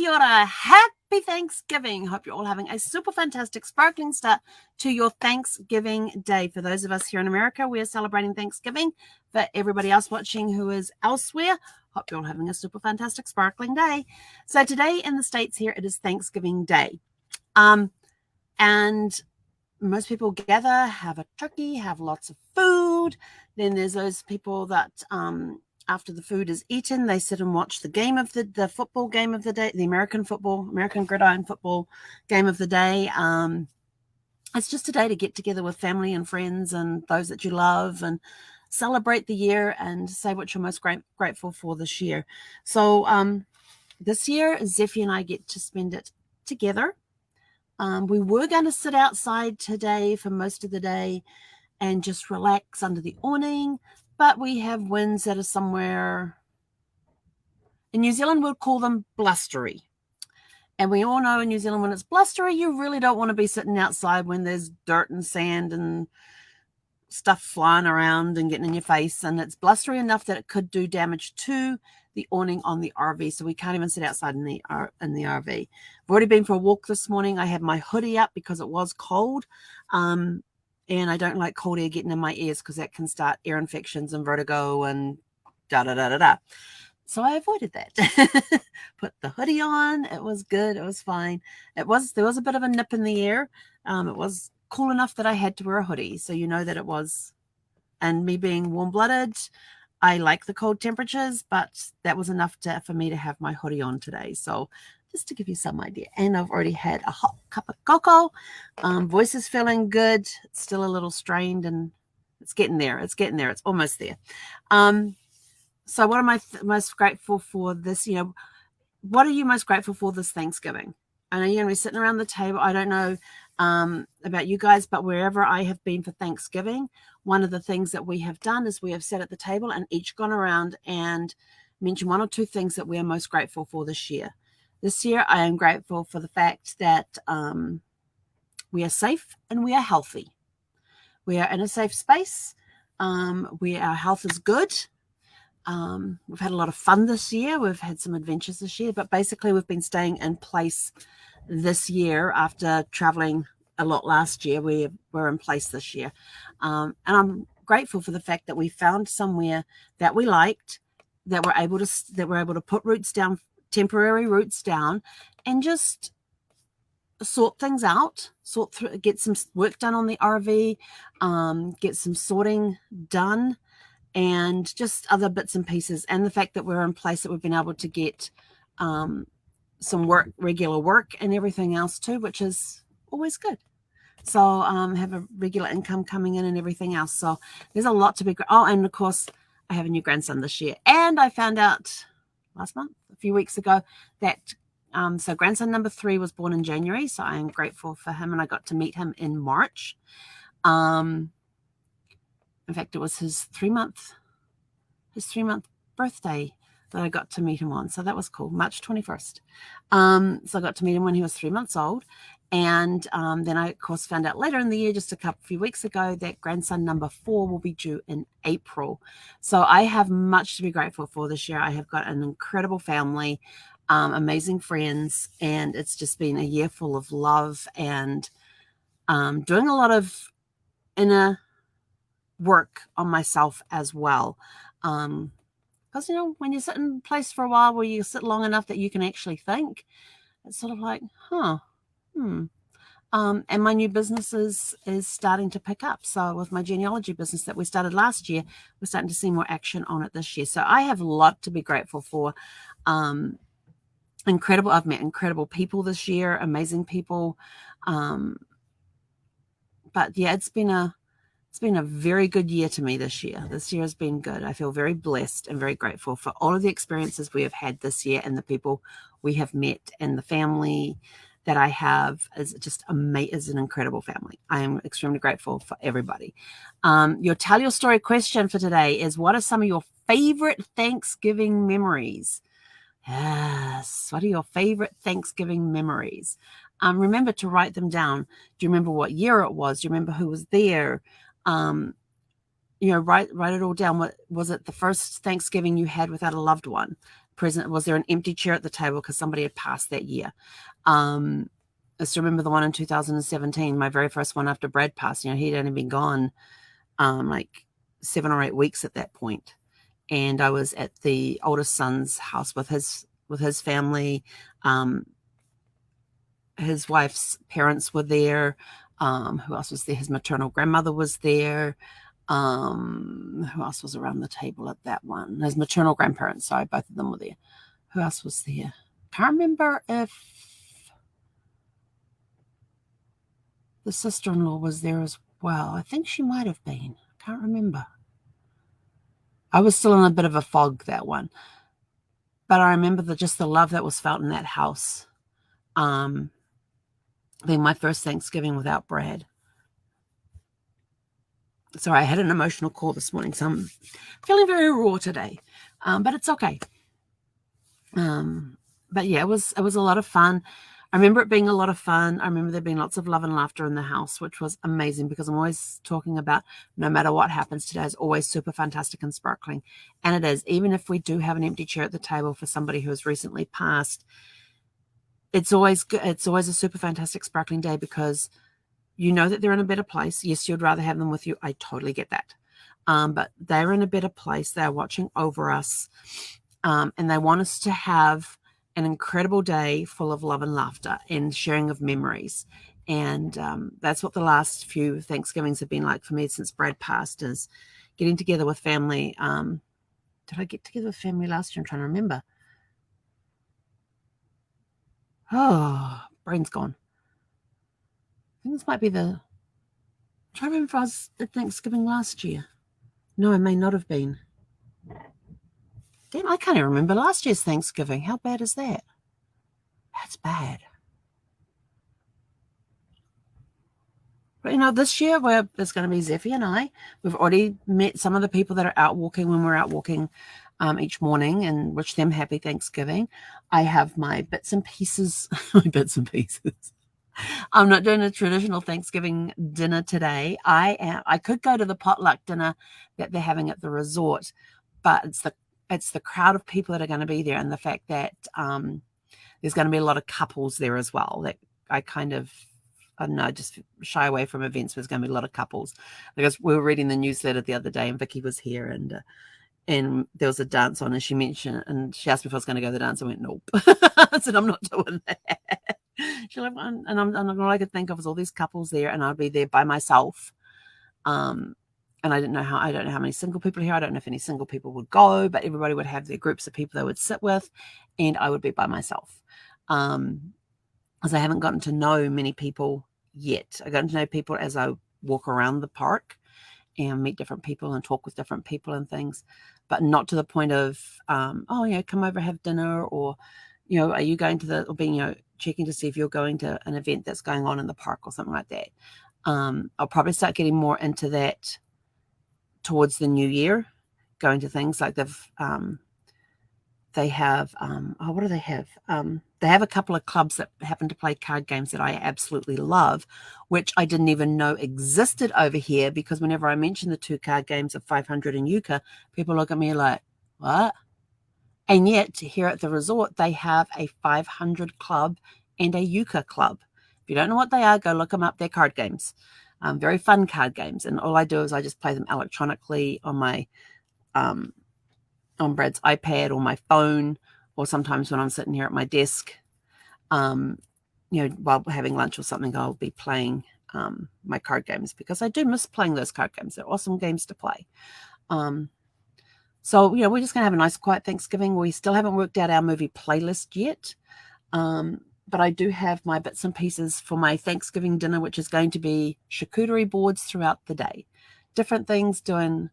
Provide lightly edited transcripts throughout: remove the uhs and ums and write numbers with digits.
Kia ora. Happy Thanksgiving. Hope you're all having a super fantastic, sparkling start to your Thanksgiving day. For those of us here in America, we are celebrating Thanksgiving. For everybody else watching who is elsewhere, hope you're all having a super fantastic, sparkling day. So today in the States here, it is Thanksgiving Day. And most people gather, have a turkey, have lots of food. Then there's those people that after the food is eaten, they sit and watch the game of the football game of the day, the American gridiron football game of the day. It's just a day to get together with family and friends and those that you love and celebrate the year and say what you're most grateful for this year. So this year, Zeffie and I get to spend it together. We were going to sit outside today for most of the day and just relax under the awning, but we have winds that are somewhere in New Zealand, we'll call them blustery. And we all know in New Zealand, when it's blustery, you really don't want to be sitting outside when there's dirt and sand and stuff flying around and getting in your face. And it's blustery enough that it could do damage to the awning on the RV. So we can't even sit outside in the RV. I've already been for a walk this morning. I had my hoodie up because it was cold. And I don't like cold air getting in my ears because that can start ear infections and vertigo and da-da-da-da-da. So I avoided that. Put the hoodie on. It was good. It was fine. There was a bit of a nip in the air. It was cool enough that I had to wear a hoodie. So you know that it was. And me being warm-blooded, I like the cold temperatures, but that was enough for me to have my hoodie on today. So just to give you some idea. And I've already had a hot cup of cocoa. Voice is feeling good. It's still a little strained and it's getting there. It's getting there. It's almost there. So what am I most grateful for this? What are you most grateful for this Thanksgiving? I know you're going to be sitting around the table. I don't know about you guys, but wherever I have been for Thanksgiving, one of the things that we have done is we have sat at the table and each gone around and mentioned one or two things that we are most grateful for this year. This year, I am grateful for the fact that we are safe and we are healthy. We are in a safe space. Our health is good. We've had a lot of fun this year. We've had some adventures this year, but basically we've been staying in place this year after traveling a lot last year. We're in place this year. And I'm grateful for the fact that we found somewhere that we liked, that we're able to put roots down, temporary roots down, and just sort things out, get some work done on the RV, get some sorting done, and just other bits and pieces. And the fact that we're in place, that we've been able to get some regular work and everything else too, which is always good. So have a regular income coming in and everything else. So there's a lot to be. Oh, and of course, I have a new grandson this year. And I found out last month, a few weeks ago, that so grandson number 3 was born in January. So I am grateful for him, and I got to meet him in March. In fact, it was his 3-month birthday that I got to meet him on. So that was cool. March 21st. So I got to meet him when he was 3 months old. And then I, of course, found out later in the year, just a few weeks ago, that grandson number 4 will be due in April. So I have much to be grateful for this year. I have got an incredible family, amazing friends, and it's just been a year full of love and doing a lot of inner work on myself as well. Because, when you sit in place for a while, where you sit long enough that you can actually think, it's sort of like, and my new business is starting to pick up. So with my genealogy business that we started last year, we're starting to see more action on it this year. So I have a lot to be grateful for. I've met incredible people this year, amazing people. But yeah, it's been a very good year to me this year. This year has been good. I feel very blessed and very grateful for all of the experiences we have had this year and the people we have met, and the family that I have is just is an incredible family. I am extremely grateful for everybody. Your Tell Your Story question for today is, what are some of your favorite Thanksgiving memories? Yes. What are your favorite Thanksgiving memories? Remember to write them down. Do you remember what year it was? Do you remember who was there? write it all down. What was it? The first Thanksgiving you had without a loved one present? Was there an empty chair at the table because somebody had passed that year? I still remember the one in 2017, my very first one after Brad passed. He'd only been gone like 7 or 8 weeks at that point. And I was at the oldest son's house with his family. His wife's parents were there. Who else was there? His maternal grandmother was there. Who else was around the table at that one? His maternal grandparents, sorry, both of them were there. Who else was there? Can't remember if the sister-in-law was there as well. I think she might have been. Can't remember. I was still in a bit of a fog that one. But I remember just the love that was felt in that house. Being my first Thanksgiving without Brad. Sorry, I had an emotional call this morning, so I'm feeling very raw today. But it's okay. But yeah, it was a lot of fun. I remember it being a lot of fun. I remember there being lots of love and laughter in the house, which was amazing because I'm always talking about no matter what happens today is always super fantastic and sparkling. And it is, even if we do have an empty chair at the table for somebody who has recently passed, it's always good. It's always a super fantastic sparkling day because you know that they're in a better place. Yes, you'd rather have them with you. I totally get that. But they're in a better place. They're watching over us. And they want us to have an incredible day full of love and laughter and sharing of memories. And that's what the last few Thanksgivings have been like for me since Brad passed, is getting together with family. Did I get together with family last year? I'm trying to remember. Oh, brain's gone. I think this might be I'm trying to remember if I was at Thanksgiving last year. No, I may not have been. Damn, I can't even remember last year's Thanksgiving. How bad is that? That's bad. But, this year there's going to be Zeffie and I. We've already met some of the people that are out walking when we're out walking each morning and wish them happy Thanksgiving. I have my bits and pieces. I'm not doing a traditional Thanksgiving dinner today. I could go to the potluck dinner that they're having at the resort, but it's the crowd of people that are going to be there, and the fact that there's going to be a lot of couples there as well. That I don't know, just shy away from events where there's going to be a lot of couples. Because we were reading the newsletter the other day, and Vicky was here, and there was a dance on, and she mentioned, and she asked me if I was going to go to the dance. I went, nope. I said, I'm not doing that. She's like, and all I could think of was all these couples there, and I'd be there by myself. And I don't know how many single people are here. I don't know if any single people would go, but everybody would have their groups of people they would sit with, and I would be by myself. Because I haven't gotten to know many people yet. I've gotten to know people as I walk around the park and meet different people and talk with different people and things, but not to the point of, come over, have dinner, or, are you going to or being, checking to see if you're going to an event that's going on in the park or something like that. I'll probably start getting more into that towards the new year, going to things like they have, what do they have? They have a couple of clubs that happen to play card games that I absolutely love, which I didn't even know existed over here, because whenever I mention the 2 card games of 500 and Euchre, people look at me like, what? And yet here at the resort, they have a 500 club and a Euchre club. If you don't know what they are, go look them up. They're card games, very fun card games. And all I do is I just play them electronically on my on Brad's iPad or my phone, or sometimes when I'm sitting here at my desk, while having lunch or something, I'll be playing my card games, because I do miss playing those card games. They're awesome games to play. So, we're just going to have a nice quiet Thanksgiving. We still haven't worked out our movie playlist yet. But I do have my bits and pieces for my Thanksgiving dinner, which is going to be charcuterie boards throughout the day. Different things doing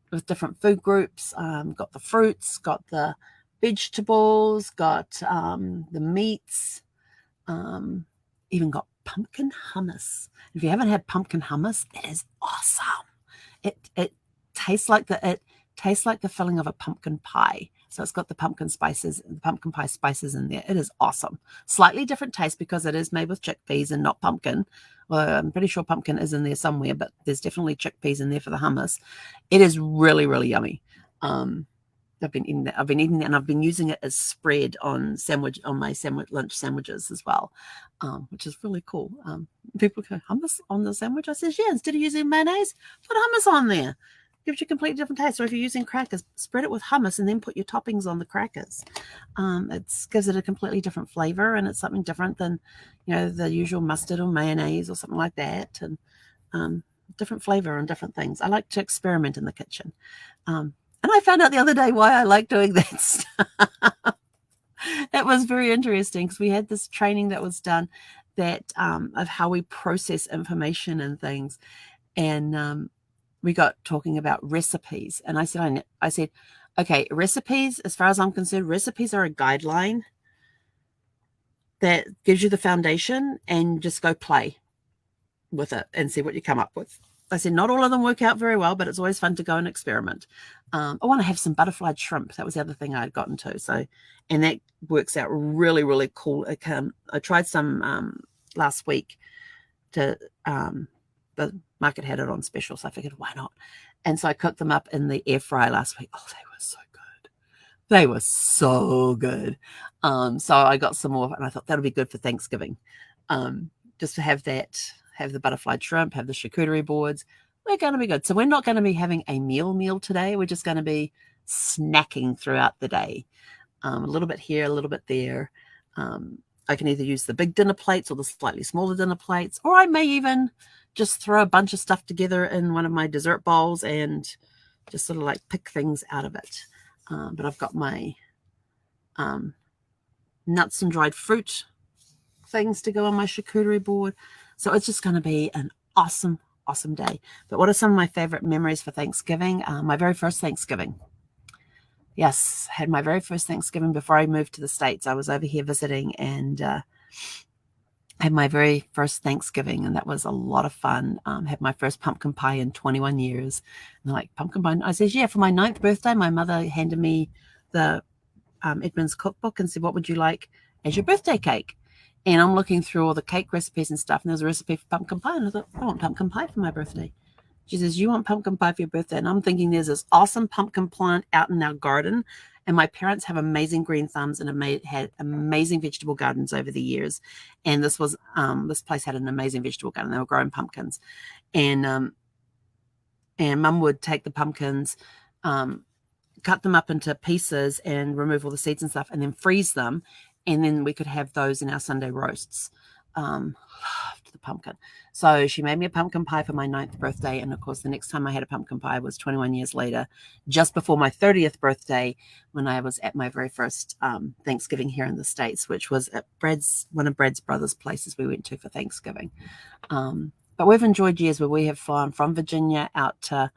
with different food groups. Got the fruits, got the vegetables, got the meats, even got pumpkin hummus. If you haven't had pumpkin hummus, it is awesome. It tastes like tastes like the filling of a pumpkin pie. So it's got the pumpkin pie spices in there. It is awesome. Slightly different taste because it is made with chickpeas and not pumpkin. Well, I'm pretty sure pumpkin is in there somewhere, but there's definitely chickpeas in there for the hummus. It is really, really yummy. I've been eating that. And I've been using it as spread on my lunch sandwiches as well, which is really cool. People go, hummus on the sandwich? I says, yeah, instead of using mayonnaise, put hummus on there. Gives you a completely different taste. So if you're using crackers, spread it with hummus and then put your toppings on the crackers. It gives it a completely different flavor, and it's something different than, the usual mustard or mayonnaise or something like that. And different flavor on different things. I like to experiment in the kitchen. And I found out the other day why I like doing that stuff. It was very interesting because we had this training that was done of how we process information and things. And we got talking about recipes. And I said, okay, recipes, as far as I'm concerned, recipes are a guideline that gives you the foundation, and just go play with it and see what you come up with. I said, not all of them work out very well, but it's always fun to go and experiment. I want to have some butterflied shrimp. That was the other thing I had gotten to. And that works out really, really cool. I tried some last week. The market had it on special, so I figured, why not? And so I cooked them up in the air fryer last week. Oh, they were so good. They were so good. So I got some more, and I thought that'll be good for Thanksgiving. Just to have that. Have the butterflied shrimp, have the charcuterie boards. We're going to be good. So we're not going to be having a meal today. We're just going to be snacking throughout the day. A little bit here, a little bit there. I can either use the big dinner plates or the slightly smaller dinner plates, or I may even just throw a bunch of stuff together in one of my dessert bowls and just sort of like pick things out of it. But I've got my nuts and dried fruit things to go on my charcuterie board. So it's just going to be an awesome, awesome day. But what are some of my favorite memories for Thanksgiving? My very first Thanksgiving. Yes, had my very first Thanksgiving before I moved to the States. I was over here visiting and had my very first Thanksgiving, and that was a lot of fun. Had my first pumpkin pie in 21 years. And they're like, pumpkin pie? I says, yeah, for my 9th birthday, my mother handed me the Edmund's cookbook and said, what would you like as your birthday cake? And I'm looking through all the cake recipes and stuff, and there's a recipe for pumpkin pie. And I thought, I want pumpkin pie for my birthday. She says, you want pumpkin pie for your birthday? And I'm thinking there's this awesome pumpkin plant out in our garden. And my parents have amazing green thumbs and had amazing vegetable gardens over the years. And this place had an amazing vegetable garden. They were growing pumpkins. And Mum would take the pumpkins, cut them up into pieces and remove all the seeds and stuff, and then freeze them. And then we could have those in our Sunday roasts. Loved the pumpkin. So she made me a pumpkin pie for my 9th birthday. And of course, the next time I had a pumpkin pie was 21 years later, just before my 30th birthday, when I was at my very first Thanksgiving here in the States, which was at one of Brad's brother's places we went to for Thanksgiving. But we've enjoyed years where we have flown from Virginia out to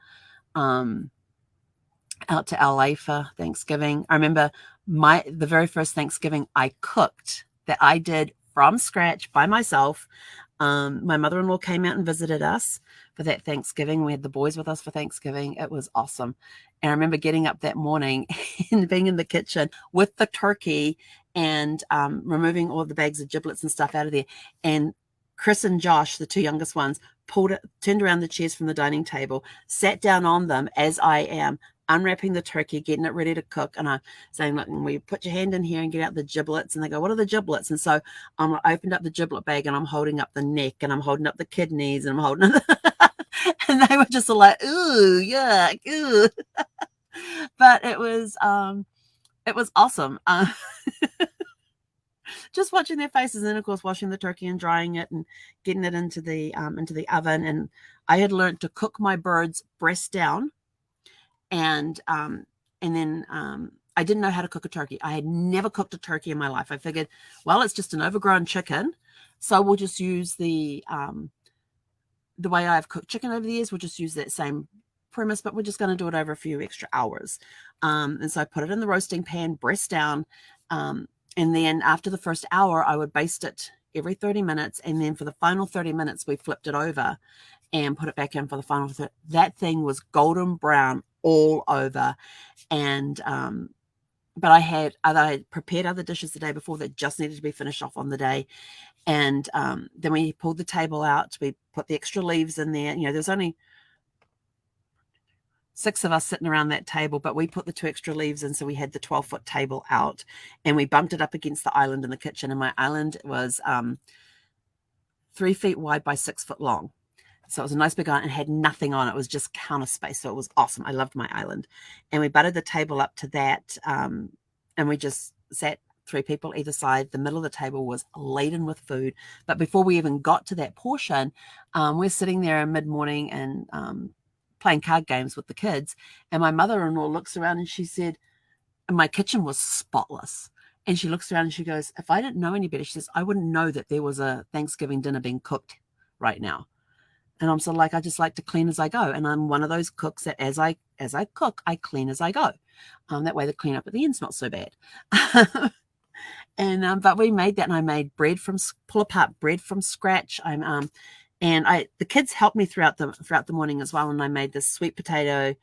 LA for Thanksgiving. I remember the very first Thanksgiving I cooked that I did from scratch by myself. My mother-in-law came out and visited us for that Thanksgiving. We had the boys with us for Thanksgiving. It was awesome. And I remember getting up that morning and being in the kitchen with the turkey and removing all the bags of giblets and stuff out of there. And Chris and Josh, the two youngest ones, turned around the chairs from the dining table, sat down on them as I am, unwrapping the turkey, getting it ready to cook. And I'm saying, look, we put your hand in here and get out the giblets. And they go, what are the giblets? And so I opened up the giblet bag and I'm holding up the neck and I'm holding up the kidneys and I'm holding and they were just like, ooh, yuck, ooh. But it was awesome. Just watching their faces, and of course washing the turkey and drying it and getting it into the oven. And I had learned to cook my birds breast down. And then I didn't know how to cook a turkey. I had never cooked a turkey in my life. I figured, well, it's just an overgrown chicken, so we'll just use the way I've cooked chicken over the years. We'll just use that same premise, but we're just going to do it over a few extra hours. And so I put it in the roasting pan, breast down, and then after the first hour, I would baste it every 30 minutes, and then for the final 30 minutes, we flipped it over and put it back in for the final. That thing was golden brown all over. And but I had prepared other dishes the day before that just needed to be finished off on the day. And then we pulled the table out. We put the extra leaves in there. There's only 6 of us sitting around that table, but we put the 2 extra leaves in, so we had the 12-foot table out, and we bumped it up against the island in the kitchen. And my island was 3 feet wide by 6 foot long. So it was a nice big island and had nothing on it. It was just counter space. So it was awesome. I loved my island. And we butted the table up to that. And we just sat 3 people either side. The middle of the table was laden with food. But before we even got to that portion, we're sitting there mid-morning and playing card games with the kids. And my mother-in-law looks around and she said, and my kitchen was spotless. And she looks around and she goes, if I didn't know any better, she says, I wouldn't know that there was a Thanksgiving dinner being cooked right now. And I'm sort of like, I just like to clean as I go. And I'm one of those cooks that as I cook, I clean as I go. That way the cleanup at the end's not so bad. And but we made that, and I made pull apart bread from scratch. The kids helped me throughout the morning as well. And I made this sweet potato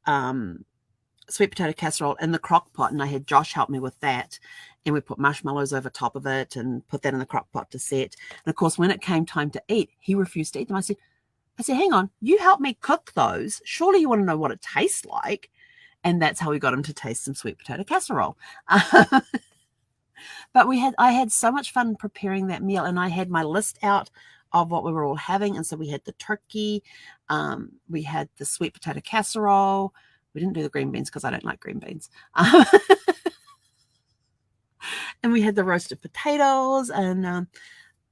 casserole in the crock pot, and I had Josh help me with that. And we put marshmallows over top of it and put that in the crock pot to set. And of course, when it came time to eat, he refused to eat them. I said, hang on, you helped me cook those. Surely you want to know what it tastes like. And that's how we got him to taste some sweet potato casserole. But I had so much fun preparing that meal, and I had my list out of what we were all having. And so we had the turkey, we had the sweet potato casserole. We didn't do the green beans because I don't like green beans. And we had the roasted potatoes, and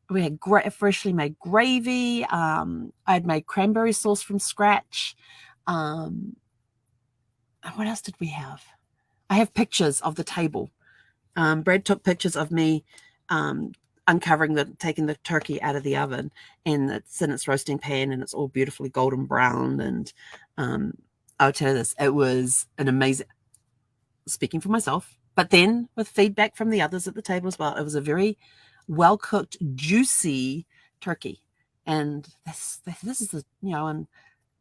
we had freshly made gravy. I'd made cranberry sauce from scratch. What else did we have? I have pictures of the table. Brad took pictures of me taking the turkey out of the oven, and it's in its roasting pan, and it's all beautifully golden brown. And I'll tell you this, it was an amazing, speaking for myself, but then with feedback from the others at the table as well, it was a very well-cooked, juicy turkey. And this is the,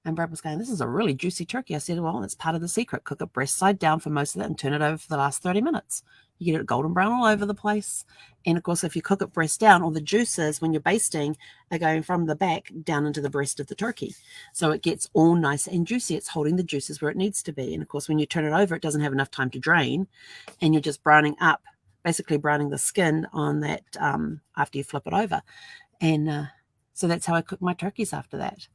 and Brad was going, this is a really juicy turkey. I said, well, that's part of the secret. Cook it breast side down for most of it and turn it over for the last 30 minutes. You get it golden brown all over the place. And of course, if you cook it breast down, all the juices, when you're basting, are going from the back down into the breast of the turkey. So it gets all nice and juicy. It's holding the juices where it needs to be. And of course, when you turn it over, it doesn't have enough time to drain. And you're just basically browning the skin on that after you flip it over. And so that's how I cook my turkeys after that.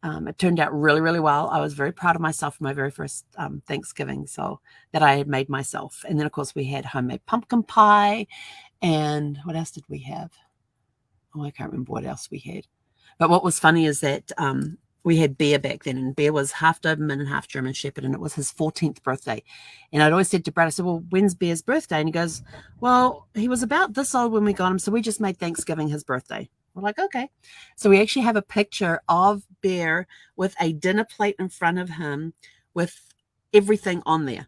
It turned out really, really well. I was very proud of myself for my very first Thanksgiving, so that I had made myself. And then, of course, we had homemade pumpkin pie. And what else did we have? Oh, I can't remember what else we had. But what was funny is that we had Bear back then, and Bear was half Doberman and half German Shepherd, and it was his 14th birthday. And I'd always said to Brad, I said, well, when's Bear's birthday? And he goes, well, he was about this old when we got him, so we just made Thanksgiving his birthday. We're like, okay. So we actually have a picture of Bear with a dinner plate in front of him with everything on there.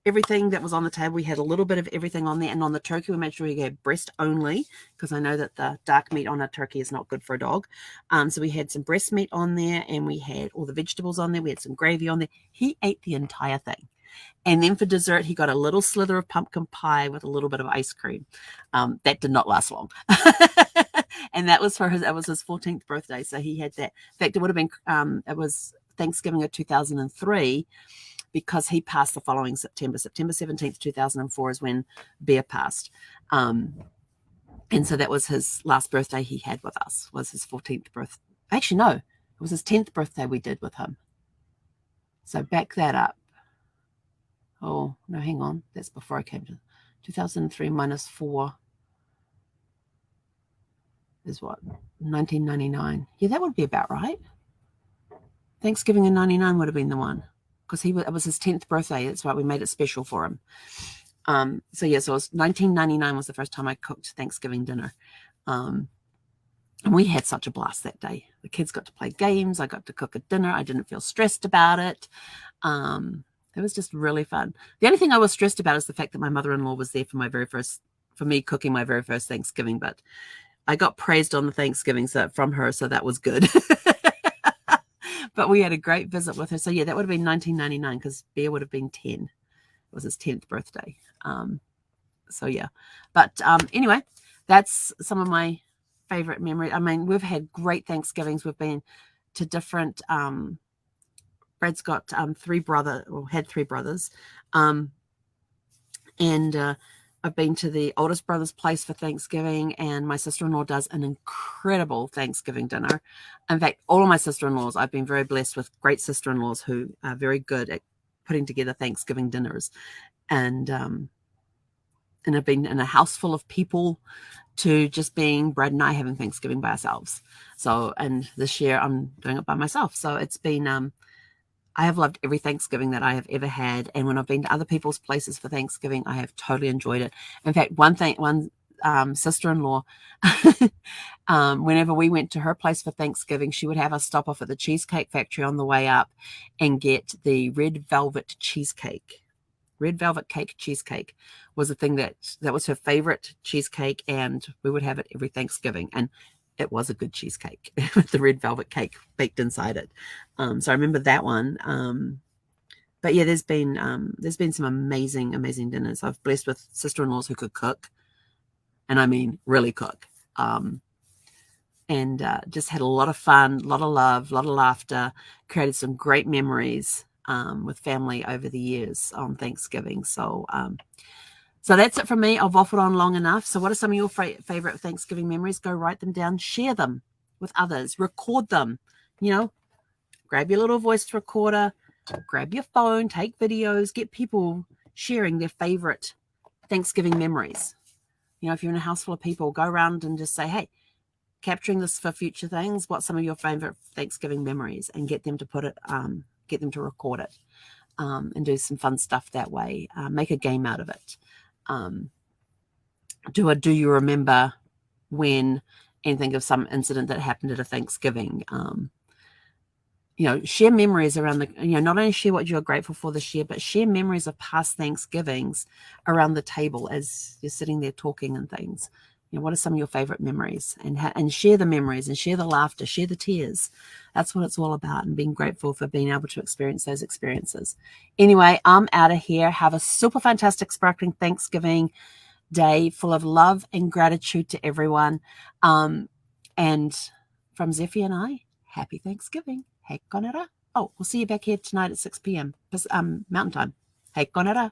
Everything that was on the table, we had a little bit of everything on there. And on the turkey, we made sure we had breast only, because I know that the dark meat on a turkey is not good for a dog. So we had some breast meat on there, and we had all the vegetables on there. We had some gravy on there. He ate the entire thing. And then for dessert, he got a little slither of pumpkin pie with a little bit of ice cream. That did not last long. And that was his 14th birthday. So he had that. In fact, it would have been, it was Thanksgiving of 2003, because he passed the following September 17th, 2004 is when Bear passed. And so that was his last birthday he had with us, was his 14th birthday. Actually, no, it was his 10th birthday we did with him. So back that up. Oh, no, hang on. That's before I came to 2003 minus 4 is what? 1999. Yeah, that would be about right. Thanksgiving in 99 would have been the one, because it was his 10th birthday. That's why we made it special for him. So it was 1999 was the first time I cooked Thanksgiving dinner. And we had such a blast that day. The kids got to play games. I got to cook a dinner. I didn't feel stressed about it. It was just really fun. The only thing I was stressed about is the fact that my mother-in-law was there for me cooking my very first Thanksgiving, but I got praised on the Thanksgiving from her, so that was good. but we had a great visit with her. So yeah, that would have been 1999 because Bear would have been 10. It was his 10th birthday. So yeah, but anyway, that's some of my favorite memories. I mean, we've had great Thanksgivings. We've been to different. Brad's got had 3 brothers, and I've been to the oldest brother's place for Thanksgiving, and my sister-in-law does an incredible Thanksgiving dinner. In fact, all of my sister-in-laws, I've been very blessed with great sister-in-laws who are very good at putting together Thanksgiving dinners, and I've been in a house full of people to just being Brad and I having Thanksgiving by ourselves. So, and this year I'm doing it by myself. So it's been, I have loved every Thanksgiving that I have ever had. And when I've been to other people's places for Thanksgiving, I have totally enjoyed it. In fact, one sister-in-law, whenever we went to her place for Thanksgiving, she would have us stop off at the Cheesecake Factory on the way up and get the red velvet cheesecake. Red velvet cake cheesecake was a thing that was her favorite cheesecake, and we would have it every Thanksgiving. And it was a good cheesecake with the red velvet cake baked inside it. So I remember that one. But yeah, there's been some amazing, amazing dinners. I've blessed with sister-in-laws who could cook, and I mean really cook. And just had a lot of fun, a lot of love, a lot of laughter, created some great memories with family over the years on Thanksgiving. So that's it from me. I've waffled on long enough. So what are some of your favorite Thanksgiving memories? Go write them down, share them with others, record them, grab your little voice recorder, grab your phone, take videos, get people sharing their favorite Thanksgiving memories. If you're in a house full of people, go around and just say, hey, capturing this for future things, what's some of your favorite Thanksgiving memories, and get them to put it, get them to record it, and do some fun stuff that way. Make a game out of it. Do you remember when, and think of some incident that happened at a Thanksgiving. Share memories around not only share what you're grateful for this year, but share memories of past Thanksgivings around the table as you're sitting there talking and things. What are some of your favorite memories, and share the memories and share the laughter, share the tears. That's what it's all about, and being grateful for being able to experience those experiences. Anyway, I'm out of here. Have a super fantastic, sparkling Thanksgiving day full of love and gratitude to everyone. And from Zephy and I, happy Thanksgiving. Hei konera. Oh, we'll see you back here tonight at 6 p.m. Mountain Time. Hei konera.